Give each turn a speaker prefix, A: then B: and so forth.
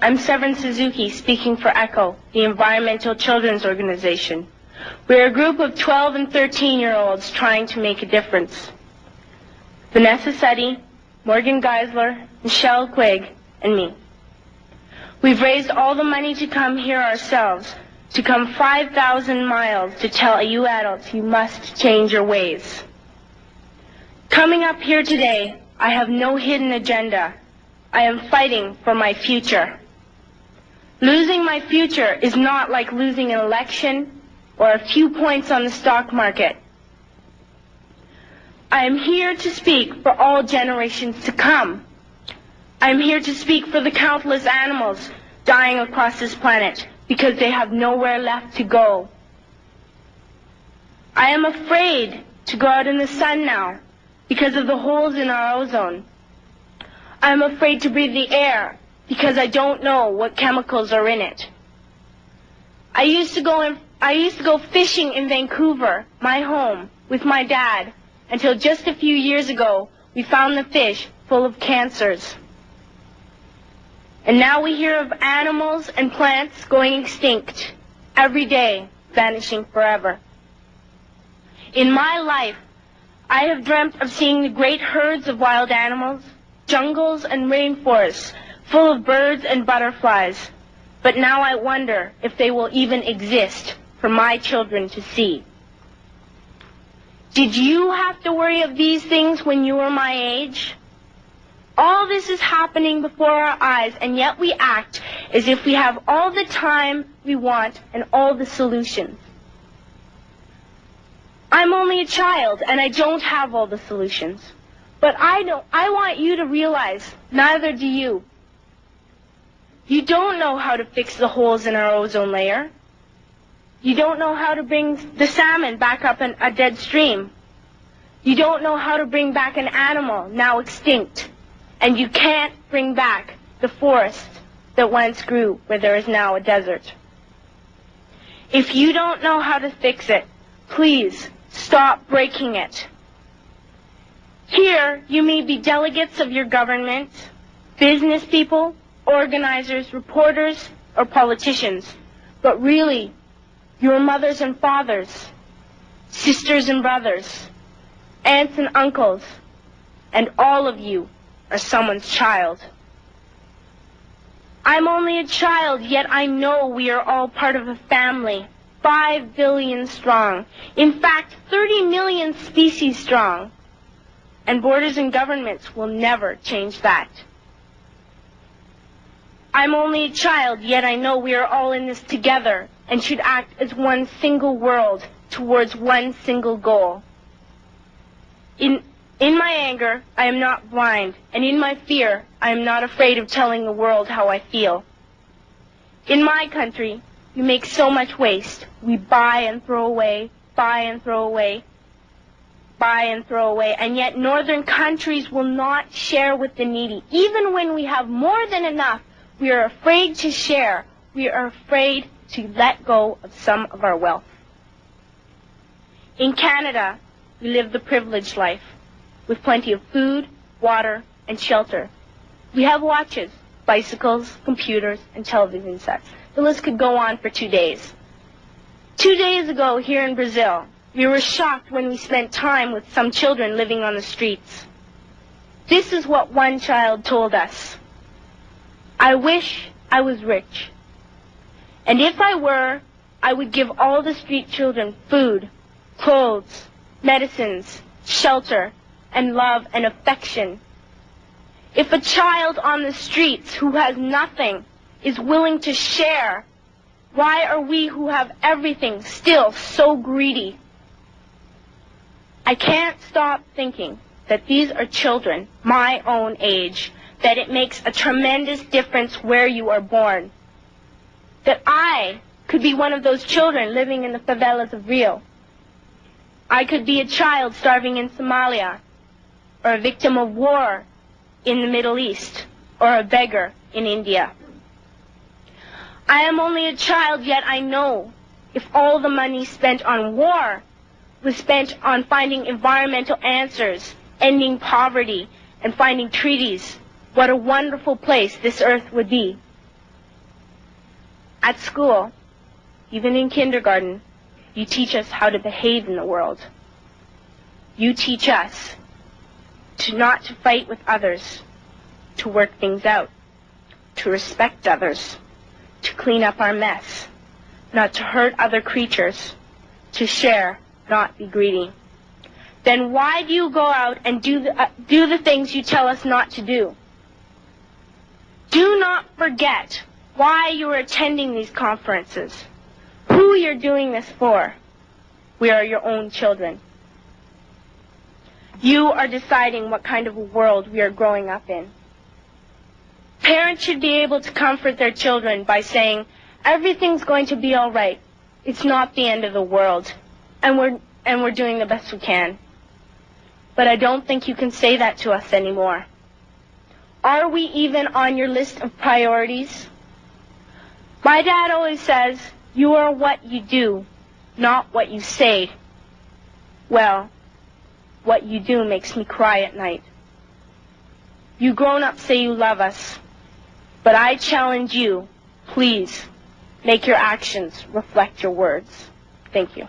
A: I'm Severn Suzuki, speaking for ECHO, the Environmental Children's Organization. We're a group of 12 and 13-year-olds trying to make a difference. Vanessa Seti, Morgan Geisler, Michelle Quigg, and me. We've raised all the money to come here ourselves, to come 5,000 miles to tell you adults you must change your ways. Coming up here today, I have no hidden agenda. I am fighting for my future. Losing my future is not like losing an election or a few points on the stock market. I am here to speak for all generations to come. I am here to speak for the countless animals dying across this planet because they have nowhere left to go. I am afraid to go out in the sun now because of the holes in our ozone. I'm afraid to breathe the air because I don't know what chemicals are in it. I used to go fishing in Vancouver, my home, with my dad, until just a few years ago we found the fish full of cancers. And now we hear of animals and plants going extinct, every day vanishing forever. In my life, I have dreamt of seeing the great herds of wild animals, jungles and rainforests full of birds and butterflies, but now I wonder if they will even exist for my children to see. Did you have to worry of these things when you were my age? All this is happening before our eyes, and yet we act as if we have all the time we want and all the solutions. I'm only a child, and I don't have all the solutions. But I want you to realize, neither do you. You don't know how to fix the holes in our ozone layer. You don't know how to bring the salmon back up in a dead stream. You don't know how to bring back an animal now extinct. And you can't bring back the forest that once grew where there is now a desert. If you don't know how to fix it, please stop breaking it. Here, you may be delegates of your government, business people, organizers, reporters, or politicians, but really, your mothers and fathers, sisters and brothers, aunts and uncles, and all of you are someone's child. I'm only a child, yet I know we are all part of a family, 5 billion strong, in fact, 30 million species strong. And borders and governments will never change that. I'm only a child, yet I know we are all in this together and should act as one single world towards one single goal. In my anger, I am not blind, and in my fear, I am not afraid of telling the world how I feel. In my country, we make so much waste. We buy and throw away, buy and throw away, buy and throw away, and yet northern countries will not share with the needy. Even when we have more than enough, we are afraid to share. We are afraid to let go of some of our wealth. In Canada, we live the privileged life, with plenty of food, water, and shelter. We have watches, bicycles, computers, and television sets. The list could go on for 2 days. 2 days ago, here in Brazil, we were shocked when we spent time with some children living on the streets. This is what one child told us. I wish I was rich. And if I were, I would give all the street children food, clothes, medicines, shelter, and love and affection. If a child on the streets who has nothing is willing to share, why are we who have everything still so greedy? I can't stop thinking that these are children my own age, that it makes a tremendous difference where you are born. That I could be one of those children living in the favelas of Rio. I could be a child starving in Somalia, or a victim of war in the Middle East, or a beggar in India. I am only a child, yet I know if all the money spent on war was spent on finding environmental answers, ending poverty, and finding treaties, what a wonderful place this earth would be. At school, even in kindergarten, you teach us how to behave in the world. You teach us not to fight with others, to work things out, to respect others, to clean up our mess, not to hurt other creatures, to share, not be greedy. Then why do you go out and do the things you tell us not to do? Do not forget why you are attending these conferences, who you're doing this for. We are your own children. You are deciding what kind of a world we are growing up in. Parents should be able to comfort their children by saying, everything's going to be all right. It's not the end of the world, and we're doing the best we can. But I don't think you can say that to us anymore. Are we even on your list of priorities? My dad always says, you are what you do, not what you say. Well, what you do makes me cry at night. You grown-ups say you love us, but I challenge you, please, make your actions reflect your words. Thank you.